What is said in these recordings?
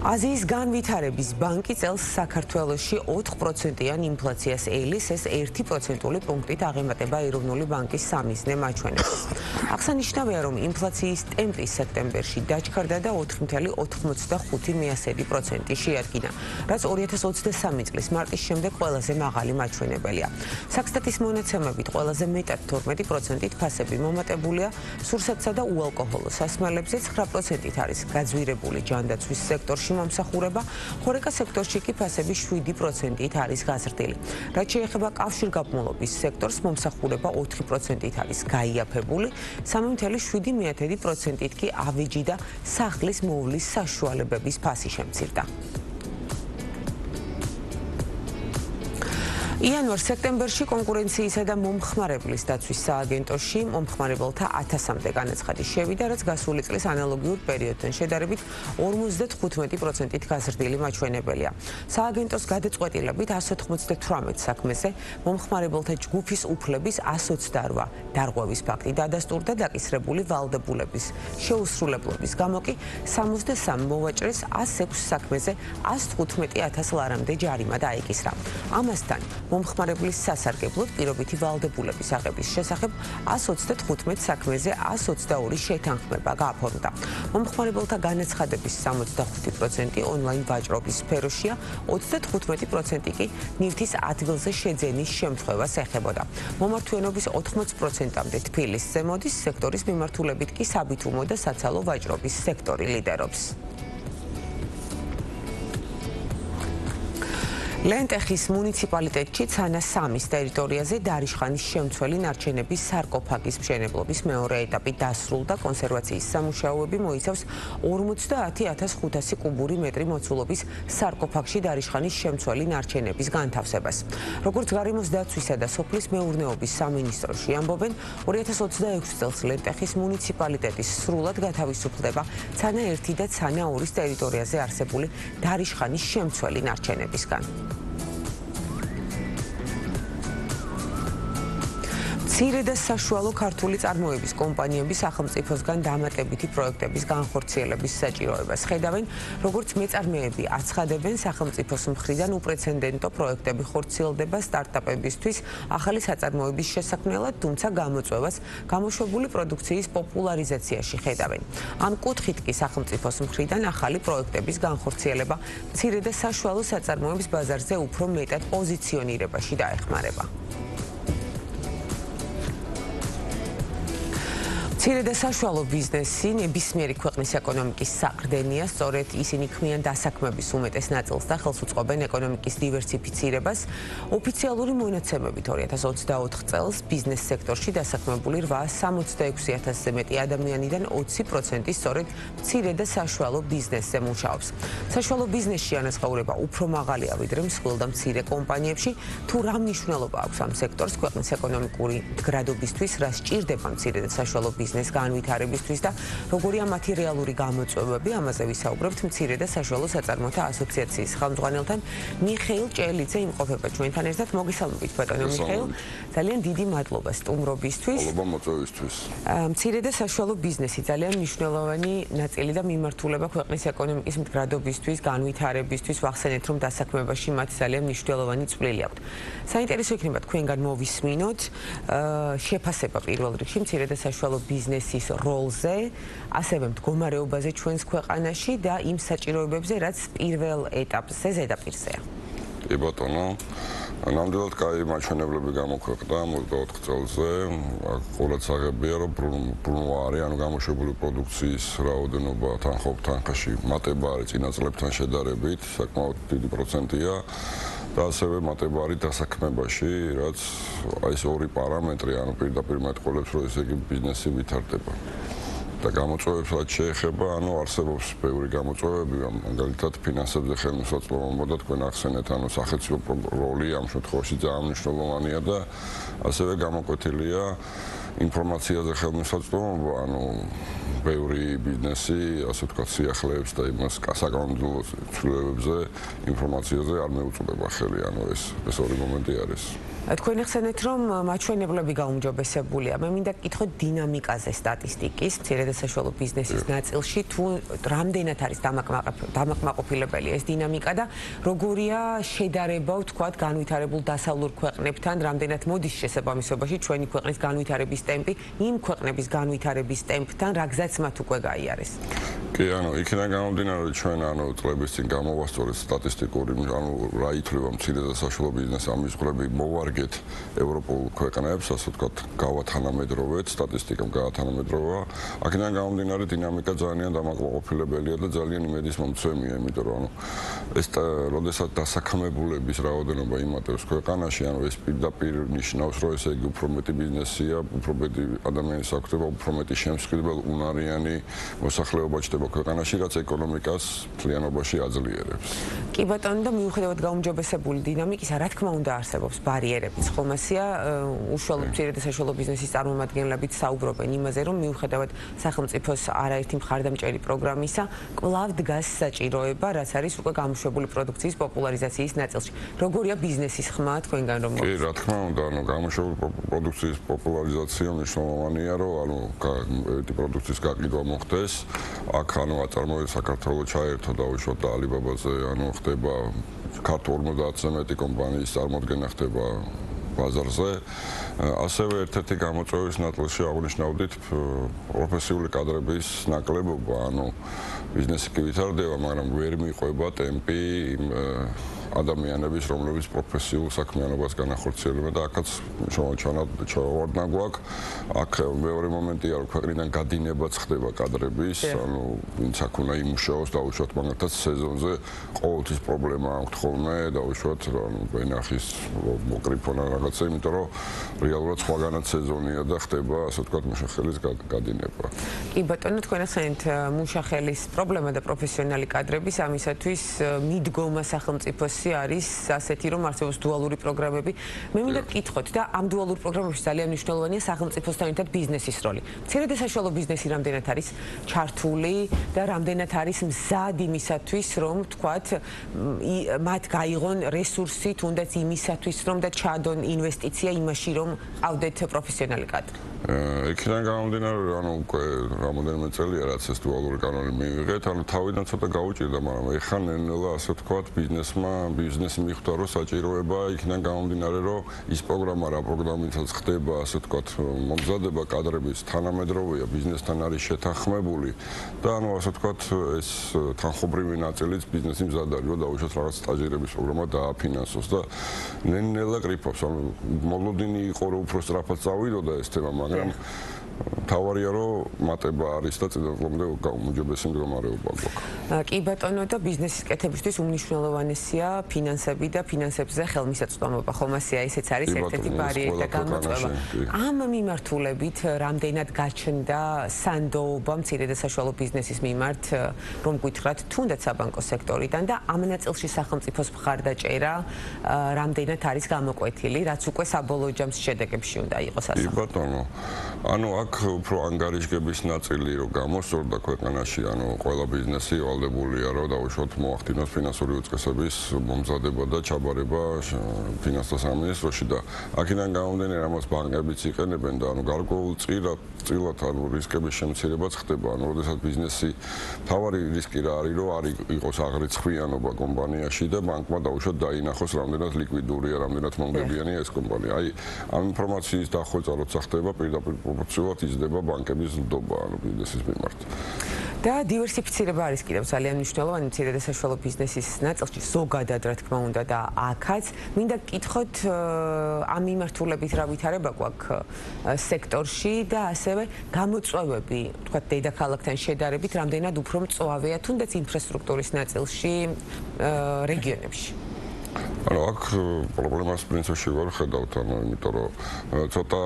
აზიის განვითარების ბანკი წელს საქართველოში 4%-იან ინფლაციას ელის, ეს 1%-ული პუნქტით აღემატება ეროვნული ბანკის სამიზნე მაჩვენებელს. აღსანიშნავია, რომ ინფლაციის ტემპი სექტემბერში დაჩქარდა და 4,85% შეადგინა, რაც 2023 წლის მარტის შემდეგ ყველაზე მაღალი მაჩვენებელია. საქსტატის მონაცემებით ყველაზე მეტად 12%-ით ფასები მომატებულია სურსათსა და უალკოჰოლო სასმელებზე, 9%-ით არის გაძვირებული ჯანდაცვის სექტორში მომსახურება, ხორეკა სექტორში კი ფასები 7%-ით არის გაზრდილი. რაც შეეხება კავშირგაბმულობის სექტორს, მომსახურება 4%-ით არის გაიაფებული, 3,7%-ით კი ავეჯი და სახლის მოვლის საშუალებების ფასი შემცირდა. იანვარ-სექტემბერში კონკურენციისა და მომხმარებლის დაცვის სააგენტოში მომხმარებელთა 1000-მდე განაცხადი შევიდა, რაც გასული წლის ანალოგიურ პერიოდთან შედარებით 55%-ით გაზრდილი მაჩვენებელია. სააგენტოს გადაწყვეტილებით 198 საქმეზე მომხმარებელთა ჯგუფის უფლების 128 დარღვევის ფაქტი დადასტურდა, დაკისრებული ვალდებულების შეუსრულებლობის გამო კი 63 მოვაჭრეს 106 საქმეზე 115,000 ლარამდე ჯარიმა დაეკისრა. ამასთან მომხმარებლის სასარგებლოდ პირობითი ვალდებულების აღების შესახებ 135 საქმეზე 122 შეთანხმება გააფორმდა. მომხმარებელთა განაცხადების 65% ონლაინ ვაჭრობის სფეროშია, 35% კი ნივთის ადგილზე შეძენის შემთხვევას ეხებოდა. მომართვენობის 80%-მდე თბილისზე მოდის, სექტორის მიმართულებით კი საბიტუმო და საცალო ვაჭრობის სექტორი ლიდერობს. ლენტეხის მუნიციპალიტეტში ცანა 3-ის ტერიტორიაზე დარიშხანის შემცველი ნარჩენების სარკოფაგის მშენებლობის მეორე ეტაპი დასრულდა. კონსერვაციის სამუშაოები მოიცავს 50,500 კუბური მეტრი მოცულობის სარკოფაგში დარიშხანის შემცველი ნარჩენების განთავსებას. როგორც გარემოს დაცვისა და სოფლის მეურნეობის სამინისტროში ამბობენ, 2026 წელს ლენტეხის მუნიციპალიტეტის სრულად გათავისუფლდება ცანა 1 და ცანა 2-ის ტერიტორიაზე არსებული დარიშხანის შემცველი ნარჩენებისგან. მცირე და საშუალო ქართული წარმოების კომპანიები სახელმწიფოსგან დამატებითი პროექტების განხორციელების საჭიროებას ხედავენ, როგორც მეწარმეები აცხადებენ, სახელმწიფოს მხრიდან უპრეცედენტო პროექტები ხორციელდება სტარტაპებისთვის ახალი საწარმოების შესაქმნელად, თუმცა გამოწვევას გამოშვებული პროდუქციის პოპულარიზაციაში ხედავენ. ამ კუთხით კი სახელმწიფოს მხრიდან ახალი პროექტების განხორციელება მცირე და საშუალო საწარმოების ბაზარზე უფრო მეტად პოზიციონირებაში დაეხმარება. მცირე და საშუალო ბიზნესი ნებისმიერი ქვეყნის ეკონომიკის საყრდენია, სწორედ ისინი ქმნიან დასაქმების უმეტეს ნაწილს და ხელს უწყობენ ეკონომიკის დივერსიფიცირებას. ოფიციალური მონაცემებით 2024 წელს ბიზნეს სექტორში დასაქმებული 866,000-ზე მეტი ადამიანიდან 20% სწორედ მცირე და საშუალო ბიზნესზე მუშაობს. საშუალო ბიზნესში ანაზღაურება უფრო მაღალია ვიდრე მსხვილ და მცირე კომპანიებში. თუ რა მნიშვნელობა აქვს ამ სექტორს ქვეყნის ეკონომიკური მდგრადობისთვის, რა სჭირდება მცირე და საშუალო ბიზნესს განვითარებისთვის და როგორია მათი რეალური გამოწვევები, ამაზე ვისაუბრებთ მცირე და საშუალო საწარმოთა ასოციაციის ხელმძღვანელთან. მიხეილ ჭელიძე იმყოფება ჩვენთან ერთად. მოგესალმებით ბატონო მიხეილ. ძალიან დიდი მადლობა სტუმრობისთვის. მადლობა მოწვევისთვის. მცირე და საშუალო ბიზნესი ძალიან მნიშვნელოვანი ნაწილი და მიმართულება ქვეყნის ეკონომიკის მდგრადობისთვის, განვითარებისთვის. ვახსენეთ, რომ დასაქმებაში მათ ძალიან მნიშვნელოვანი წვლილი აქვთ. საინტერესო იქნება თქვენგან მოვისმინოთ შეფასება პირველ რიგში მცირე და საშუალო ბიზნესის როლზე, ასევე მდგომარეობაზე ჩვენს ქვეყანაში და იმ საჭიროებებზე, რაც პირველ ეტაპზე ზედაპირზეა. კი ბატონო, ნამდვილად კაი მაჩვენებლები გამოქვეყნდა 24 წელზე. ყოველად საღებია, რომ ბრუნვარი, ანუ გამოშვებული პროდუქციის რაოდენობა თანხაში მატება არის წინა წლებთან შედარებით, საკმაოდ დიდი პროცენტია. და ასევე მატება არის დასაქმებაში, რაც ეს ორი პარამეტრი, ანუ პირდაპირ მეტყველებს, რომ ესე იგი ბიზნესი ვითარდება. და გამოწვევებს რაც შეეხება, ანუ არსებობს ბევრი გამოწვევები, მაგალითად ფინანსებზე ხელმისაწვდომობა, მოდი თქვენ ახსენეთ, ანუ სახელმწიფო როლი ამ შემთხვევაში ძალიან მნიშვნელოვანია და ასევე გამოკვეთილია ინფორმაციაზე ხელმისაწვდომობა, ანუ ბევრი ბიზნესი, ასე ვთქვათ, სიახლეებს და იმას საკანონმდებლო ცვლილებებზე ინფორმაციაზე არ მეუწვდება ხელი, ანუ ეს ორი მომენტი არის. თქვენ ახსენეთ, რომ მაჩვენებლები გაუმჯობესებულია. მე მინდა გკითხოთ დინამიკაზე სტატისტიკის, მცირე და საშუალო ბიზნესის ნაწილში, თუ რამდენად არის დამაკმაყოფილებელი ეს დინამიკა და როგორია შედარება, ვთქვათ, განვითარებულ დასავლურ ქვეყნებთან, რამდენად მოდის შესაბამისობაში ჩვენი ქვეყნის განვითარების ტემპი იმ ქვეყნების განვითარების ტემპთან, რა გზაც მათ უკვე გაიარეს. კი, იქიდან გამომდინარე, ჩვენ წლების წინ გამოვასწორეთ სტატისტიკური, რა ითვლება მცირე და საშუალო ბიზნესის ამისყრები მოვარგეთ ევროპულ ქვეყნებს, ასე ვთქვათ, გავათანამედროვეთ, სტატისტიკამ გაათანამედროვა. აქედან გამომდინარე, დინამიკა ძალიან დამაკმაყოფილებელია და ძალიან იმედის მომცემია, იმიტომ რომ ეს როდესაც დასაქმებულების რაოდენობა იმატებს ქვეყანაში, ეს პირდაპირ ნიშნავს, რომ ესე იგი უფრო მეტი ბიზნესია, უფრო მეტი ადამიანის აქტივობა, უფრო მეტი შემსხიდმელ უნარიანი მოსახლეობა ჩნდება ქვეყანაში, რაც ეკონომიკას მთლიანობაში აძლიერებს. კი ბატონო, და მიუხედავად გაუმჯობესებული დინამიკისა, რა თქმა უნდა არსებობს ბარიერებიც. ხომასია უშუალო მცირე და საშუალო ბიზნესის წარმომადგენლებიც საუბრობენ იმაზე, რომ მიუხედავად სახელმწიფოს არაერთი მხარდამჭერი პროგრამისა, კვლავ დგას საჭიროება, რაც არის უკვე გამოშვებული პროდუქციის პოპულარიზაციის ნაწილში. როგორია ბიზნესის ხმა თქვენგან რომ კი, რა თქმა უნდა, გამოშვებული პროდუქციის პოპულარიზაცია მნიშვნელოვანია, რომ ერთი პროდუქციის გაყიდვა მოხდეს. აქ აწარმოებს საქართველოს ჩაერთო დაუშვათ და ალიბაბაზე ხდება ქართულ 50-ზე მეტი კომპანიის წარმოდგენა ხდება ბაზარზე. ასევე ერთ-ერთი გამოწვევის ნაწილში აღნიშნავდით პროფესიული კადრების ნაკლებობა, ბიზნესი კი ვითარდება, მაგრამ ვერ მიყვება ტემპი იმ ადამიანების, რომლებიც პროფესიულ საქმიანობას განახორციელებენ და აქაც ჩავარდნა გვაქვს. აქ მეორე მომენტია, რომ ქვეყნიდან გადინებაც ხდება კადრების, ვინც აქ უნდა იმუშაოს, დაუშვათ მაგათაც სეზონზე ყოველთვის პრობლემა აქვს ხოლმე, დაუშვათ ვენახის მოკრიფონა რაღაცა, იმიტომ რომ რეალურად სხვაგანაც სეზონია და ხდება, ასე ვთქვათ, მუშახელის გადინება. კი ბატონო, თქვენ ახსენეთ მუშახელის პრობლემა და პროფესიონალი კადრების, ამისათვის მიდგომა სახელმწიფოს არის ასეთი, რომ არსებობს დუალური პროგრამები. მე მინდა გკითხოთ და ამ დუალურ პროგრამებში ძალიან მნიშვნელოვანია სახელმწიფოსთან ერთად ბიზნესის როლი. მცირე და საშუალო ბიზნესი რამდენად არის ჩართული და რამდენად არის მზად იმისათვის, რომ თქვათ, მათ გაიღონ რესურსი, თუნდაც იმისათვის, რომ და ჩადონ ინვესტიცია იმაში, რომ ყავდეთ პროფესიონალი კადრი. იქიდან გამომდინარე, უკვე რამოდენიმე წელია, რაც ეს დუალური კანონი მივიღეთ, თავიდან ცოტა გაუჭირდა, მაგრამ ეხლა ნელ-ნელა, ასე ვთქვათ, ბიზნესი მიხვდა, რომ საჭიროება იქიდან გამომდინარე, რომ ის პროგრამა, რა პროგრამითაც ხდება, ასე ვთქვათ, მომზადება კადრების თანამედროვეა, ბიზნესთან არის შეთანხმებული და ასე ვთქვათ, ეს თანხმობრივი ნაწილიც ბიზნესი მზად არის, რომ დაუშვათ რაღაც სტაჟირების პროგრამა დააფინანსოს და ნელ-ნელა ყრიფობს. მოლოდინი იყო, რომ უფრო სწრაფად წავიდოდა ეს თემა, მაგრამ თავარია რომ მატება არის და წინასწარმეტყველამდე გაუმჯობესი მდგომარეობა გვაქვს. კი ბატონო, და ბიზნესის კეთებისთვის უმნიშვნელოვანესია ფინანსები და ფინანსებზე ხელმისაწვდომობა. ხომასია ისეც არის ერთ-ერთი ბარიერი და გამოწვევა. ამ მიმართულებით რამდენად გაჩნდა სანდოობა მცირე და საშუალო ბიზნესის მიმართ, რომ გითხრათ, თუნდაც საბანკო სექტორიდან და ამ ნაწილში სახელმწიფოს მხარდაჭერა რამდენად არის გამოკვეთილი, რაც უკვე საბოლოო ჯამის შედეგებში უნდა იყოს ასა. კი ბატონო, აქ უფრო ანგარიშგების ნაწილი რომ გამოსწორდა ქვეყანაში, ყველა ბიზნესი ვალდებულია რომ დაუშვათ მოახდინოს ფინანსური უწყესების მომზადება და ჩაბარება ფინანსთა სამინისტროში და აქედან გამომდინარე, ამას ბანკებიც იყენებენ და გარკვეულწილად რისკების შემცირებაც ხდება. როდესაც ბიზნესი თავარი რისკი რა არის, რომ არ იყოს აღრიცხვიანობა კომპანიაში და ბანკმა დაუშვათ დაინახოს რამდენად ლიკვიდურია, რამდენად მომგებიანია ეს კომპანია. ამ ინფორმაციის დახვეწა როცა ხდება, პირდაპირ პროპორციულად იზრდება ბანკების ნდობა ბიზნესის მიმართ. და დივერსიფიცირება არის კიდევ ძალიან მნიშვნელოვანი მცირე და საშუალო ბიზნესის ნაწილში, ზოგადად რა თქმა უნდა და აქაც. მინდა გკითხოთ ამ მიმართულებით რა ვითარება გვაქვს სექტორში და ასევე გამოწვევები, თქვათ, დედაქალაქთან შედარებით, რამდენად უფრო მწვავეა თუნდაც ინფრასტრუქტურის ნაწილში რეგიონებში. აქ პრობლემას პრინციპში ვერ ხედავთ, იმიტომ რომ ცოტა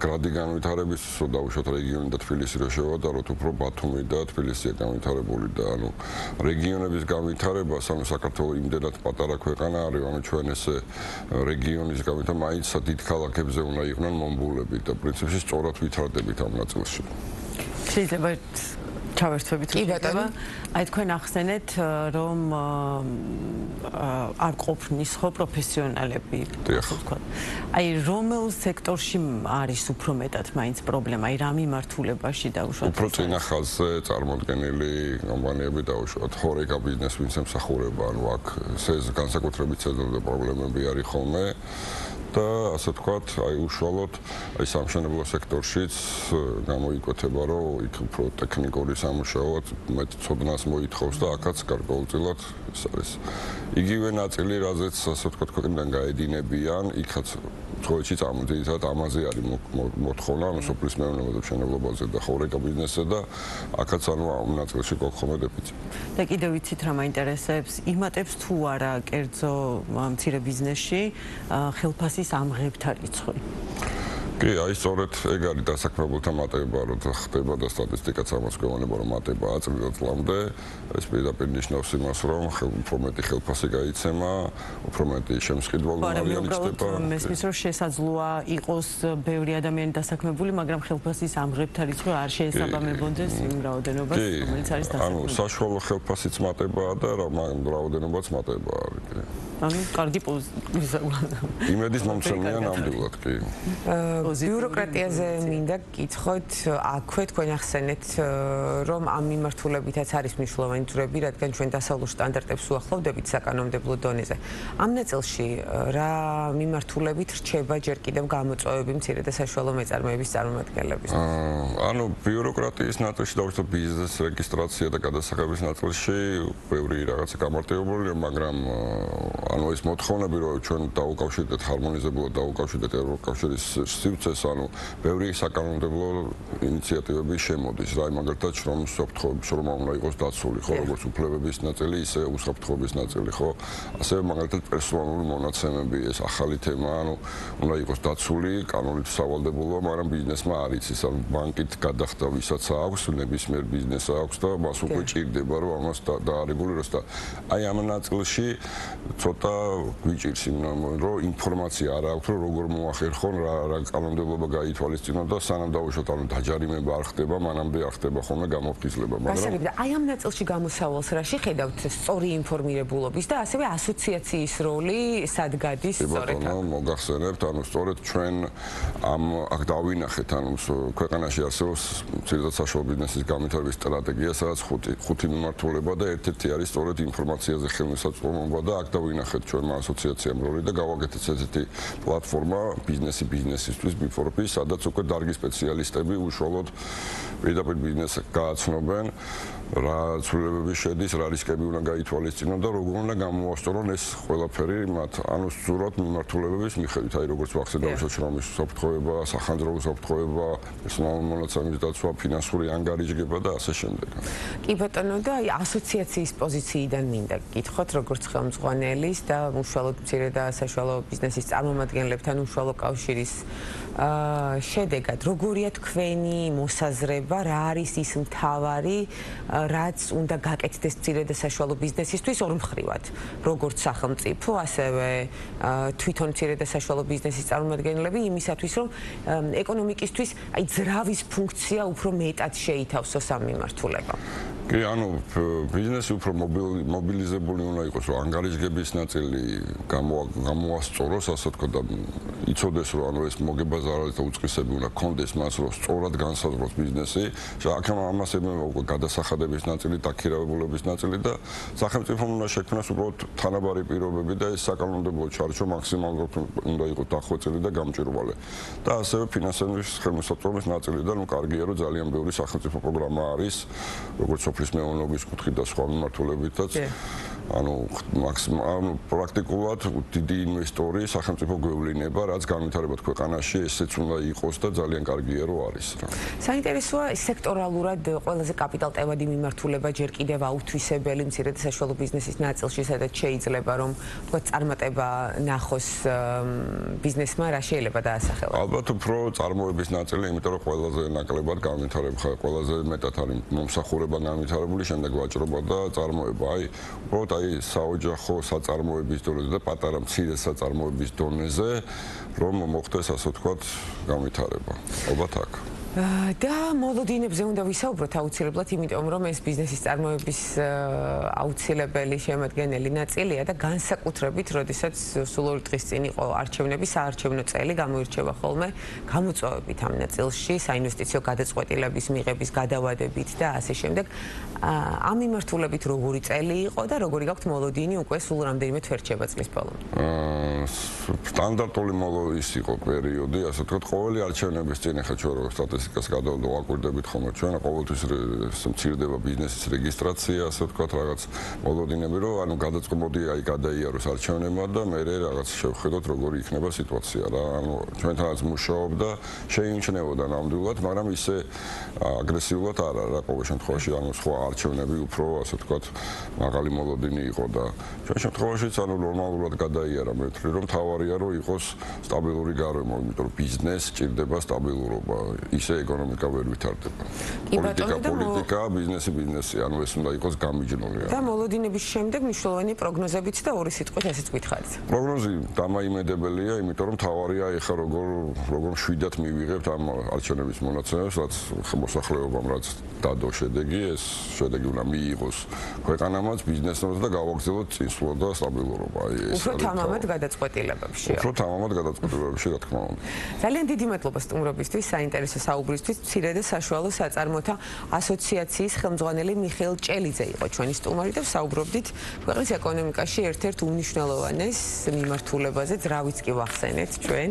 გრადი განვითარების დაუშვათ რეგიონი და თბილისი რო შევადაროთ, უფრო ბათუმი და თბილისია განვითარებული და რეგიონების განვითარება, საქართველოს იმდენად პატარა ქვეყანა არის, ჩვენ ესე რეგიონის განვითარება მაინც დიდ ქალაქებზე უნდა იყვნენ მომბულები და პრინციპში სწორად ვითარდებით ამ ნაწილში. შეიძლება ჩავერთვებით უბრალოდ. აი თქვენ ახსენეთ რომ არ ყოფნის ხო პროფესიონალები, ასე ვთქვათ. აი რომელ სექტორში არის უფრო მეტად მაინც პრობლემა, აი რა მიმართულებაში დაუშვათ? უფრო წინა ხაზზე წარმოდგენილი კომპანიები დაუშვათ, ჰორეკა ბიზნეს ვინც ემსახურება, ანუ აქ განსაკუთრებით სეზონური პრობლემები არის ხოლმე. და ასე ვთქვათ, აი უშუალოდ აი სამშენებლო სექტორშიც გამოიკვეთება, რომ იქ უფრო ტექნიკური სამუშაო მეტ ცოდნას მოითხოვს და აქაც გარკვეულწილად ეს არის იგივე ნაწილი, რაზეც ასე ვთქვათ, ქვეყნიდან გაედინებიან, იქაც თხოვეში წარმოიდგინეთ, ამაზე არის მოთხოვნა, ანუ სოფლის მეურნეობაზე, მშენებლობაზე და ხორეკა ბიზნესზე და აქაც ანუ ამ ნაწილში გვაქვს ხოლმე დეფიციტი. და კიდევ ვიცით რა მაინტერესებს, იმატებს თუ არა კერძო მცირე ბიზნესში ხელფასის ამღებთა რიცხვი? კი, აი სწორედ ეგ არის დასაქმებულთა მატება, რომ ხდება და სტატისტიკაც ამას გვეუბნება, რომ მატებაა წლამდე. ეს პირდაპირ ნიშნავს იმას, რომ უფრო მეტი ხელფასი გაიცემა, უფრო მეტი შემსყიდველობა არიანი ჩდება. მესმის რომ შესაძლოა იყოს ბევრი ადამიანი დასაქმებული, მაგრამ ხელფასის ამღებთა რიცხვი არ შეესაბამებოდეს იმ რაოდენობას, რომელიც არის დასაქმებული. ანუ საშუალო ხელფასიც მატებაა და რაოდენობაც მატება არის. ანუ კარგი პოზიცია. იმედის მომცემია ნამდვილად, კი. ბიუროკრატიაზე მინდა გკითხოთ, აქვე თქვენ ახსენეთ, რომ ამ მიმართულებითაც არის მნიშვნელოვანი ძვრები, რადგან ჩვენ დასავლურ სტანდარტებს უახლოვდებით საკანონმდებლო დონეზე. ამ ნაწილში რა მიმართულებით რჩება ჯერ კიდევ გამოწვევები მცირე და საშუალო მეწარმეების წარმომადგენლების? ანუ ბიუროკრატიის ნაწილში და ბიზნეს რეგისტრაცია და გადასახადების ნაწილში ბევრი რაღაცა გამარტივებულია, მაგრამ ანუ ეს მოთხოვნები, რომ ჩვენ დაუკავშირდეთ ჰარმონიზებულად დაუკავშირდეთ ევროკავშირის სივრცეს, ანუ ბევრი საკანონმდებლო ინიციატივები შემოდის, რა მაგალითად შრომის უსაფრთხოების შრომა უნდა იყოს დაცული, ხო, როგორც უფლებების ნაწილი, ისე უსაფრთხოების ნაწილი, ხო. ასევე მაგალითად პერსონალური მონაცემები, ეს ახალი თემა, ანუ უნდა იყოს დაცული, კანონით სავალდებულოა, მაგრამ ბიზნესმა არ იცის, ანუ ბანკით გადახდა ვისაც აქვს, ნებისმიერ ბიზნესს აქვს და მას უკვე ჭირდება, რომ ამას დაარეგულიროს და აი ამ ნაწილში ცოტა გვიჭირს რომ ინფორმაცია არ აქვს, რომ როგორ მოახერხონ, რა კანონმდებლობა გაითვალისწინონ და სანამ დავუშვათ, ანუ დაჯარიმება არ ხდება, მანამდე არ ხდება ხოლმე გამოფხიზლება, მაგრამ აი ამ ნაწილში გამოსავალს რა შეხედავთ სწორი ინფორმირებულობის და ასევე ასოციაციის როლი სად გადის სწორედ აქ? მოგახსენებთ, ანუ სწორედ ჩვენ აქ დავინახეთ, ანუ ქვეყანაში არსებობს მცირე და საშუალო ბიზნესის განვითარების სტრატეგია, სადაც ხუთი მიმართულება და ერთ-ერთი არის სწორედ ინფორმაციაზე ხელმისაწვდომობა და აქ დავინახეთ ჩვენმა ასოციაციამ როლი და გავაკეთეთ ესეთი პლატფორმა ბიზნესისთვის ბიფორპი, სადაც უკვე დარგის სპეციალისტები უშუალოდ პირდაპირ ბიზნესს გააცნობენ, რა ცვლილებები შედის, რა რისკები უნდა გაითვალისწინონ და როგორ უნდა გამოასწორონ ეს ყველაფერი მათ, ანუ სწორად მიმართულებების მიხედვით, აი როგორც ვახსენე დავუშვათ შრომის უსაფრთხოება, სახანძრო უსაფრთხოება, პერსონალური მონაცემების დაცვა, ფინანსური ანგარიშგება და ასე შემდეგ. კი ბატონო, და აი ასოციაციის პოზიციიდან მინდა გკითხოთ, როგორც ხელმძღვანელის და უშუალოდ მცირე და საშუალო ბიზნესის წარმომადგენლებთან უშუალო კავშირის შედეგად, როგორია თქვენი მოსაზრება, რა არის ის მთავარი, რაც უნდა გაკეთდეს მცირე და საშუალო ბიზნესისთვის ორმხრივად, როგორც სახელმწიფო, ასევე თვითონ მცირე და საშუალო ბიზნესის წარმომადგენლები იმისათვის, რომ ეკონომიკისთვის აი ძრავის ფუნქცია უფრო მეტად შეითავსოს ამ მიმართულებამ. კი, ანუ ბიზნესი უფრო მობილიზებული უნდა იყოს, რომ ანგარიშგების ნაწილი გამოასწოროს, ასე ვთქვათ, და იცოდეს, რომ ანუ ეს მოგებაზარდეს და უწყისები უნდა კონდეს მას, რომ სწორად განსაზღვროს ბიზნესი. აქ ამას ემევა უკვე გადასახადების ნაწილი, დაქირავებულების ნაწილი და სახელმწიფომ უნდა შექმნას უბრალოდ თანაბარი პირობები და ეს საკანონმდებლო ჩარჩო მაქსიმალურად უნდა იყოს დახვეწილი და გამჭვირვალე. და ასევე ფინანსების ხელმისაწვდომის ნაწილიდან კარგია, რომ ძალიან ბევრი სახელმწიფო პროგრამა არის, როგორც სოფლის მეურნეობის კუთხით და სხვა მიმართულებითაც. ანუ პრაქტიკულად დიდი ინვესტორი სახელმწიფო გვევლინება, რაც განვითარებად ქვეყანაში ესეც უნდა იყოს და ძალიან კარგია, რომ არის რა. საინტერესოა სექტორალურად ყველაზე კაპიტალტევადი მიმართულება ჯერ კიდევ აუთვისებელი მცირე და საშუალო ბიზნესის ნაწილში, სადაც შეიძლება რომ თქვა წარმატება ნახოს ბიზნესმა, რა შეიძლება დაასახელოს? ალბათ უფრო წარმოების ნაწილი, იმიტომ რომ ყველაზე ნაკლებად განვითარება, ყველაზე მეტად არის მომსახურება განვითარებული, შემდეგ ვაჭრობა და წარმოება. აი, უბრალოდ აი საოჯახო საწარმოების დონეზე და პატარა მცირე საწარმოების დონეზე რომ მოხდეს, ასე ვთქვათ, განვითარება. ალბათ აქ. და მოლოდინებზე უნდა ვისაუბროთ აუცილებლად, იმიტომ რომ ეს ბიზნესის წარმოების აუცილებელი შემადგენელი ნაწილია და განსაკუთრებით, როდესაც სულ 2 დღის წინ იყო არჩევნები, საარჩევნო წელი გამოირჩევა ხოლმე გამოწვევებით ამ ნაწილში, საინვესტიციო გადაწყვეტილების მიღების გადავადებით და ასე შემდეგ. ამ მიმართულებით როგორი წელი იყო და როგორი გაქვთ მოლოდინი უკვე სულ რამდენიმე თვერჩება წლის ბოლომდე? სტანდარტული ის იყო პერიოდი, ასე ვთქვათ, ყოველი არჩევნების წინ ახლა ჩვენ რო სტატისტიკას გადავაკვირდებით ხოლმე ჩვენ ყოველთვის მცირდება ბიზნესის რეგისტრაცია, ასე ვთქვათ, რაღაც მოლოდინები, რომ ანუ გადაწყობოდი აი გადაიაროს არჩევნებმა და მე რაღაც შევხედოთ როგორი იქნება სიტუაცია რა. ანუ ჩვენთანაც მუშაობდა, შეიმჩნევოდა ნამდვილად, მაგრამ ისე აგრესიულად არა რა, ყოველ შემთხვევაში ანუ სხვა არჩევნები უფრო ასე ვთქვათ, მაღალი მოლოდინი იყო და ჩვენ შემთხვევაშიც ანუ ნორმალურად გადაიარა მე ვთვლი რომ თავარია რომ იყოს სტაბილური გარემო, იმიტომ რომ ბიზნესს სჭირდება სტაბილურობა, ისე ეკონომიკა ვერ ვითარდება. პოლიტიკა, ბიზნესი, ანუ ეს უნდა იყოს გამიჯნული. და მოლოდინების შემდეგ მნიშვნელოვანი პროგნოზებიც და ორი სიტყვით ესეც გითხარით. პროგნოზი დამაიმედებელია, იმიტომ რომ თავარია ეხა როგორ შვიდად მივიღებთ ამ არჩევნების მონაცემებს, რაც მოსახლეობამ რაც დადო შედეგი, ეს შედეგი უნდა მიიღოს ქვეყანამაც, ბიზნესმაც და გავაგრძელოთ წინსვლა და სტაბილურობა. აი ეს უფრო თამამად გადაწყვეტილებებში. უფრო თამამად გადაწყვეტილებებში, რა თქმა უნდა. ძალიან დიდი მადლობა სტუმრობისთვის, საინტერესო საუბრისთვის. მცირე და საშუალო საწარმოთა ასოციაციის ხელმძღვანელი მიხეილ ჭელიძე იყო ჩვენი სტუმარი და საუბრობდით ქვეყნის ეკონომიკაში ერთ-ერთ უმნიშვნელოვანეს მიმართულებაზე, ძრავიც კი ვახსენეთ ჩვენ.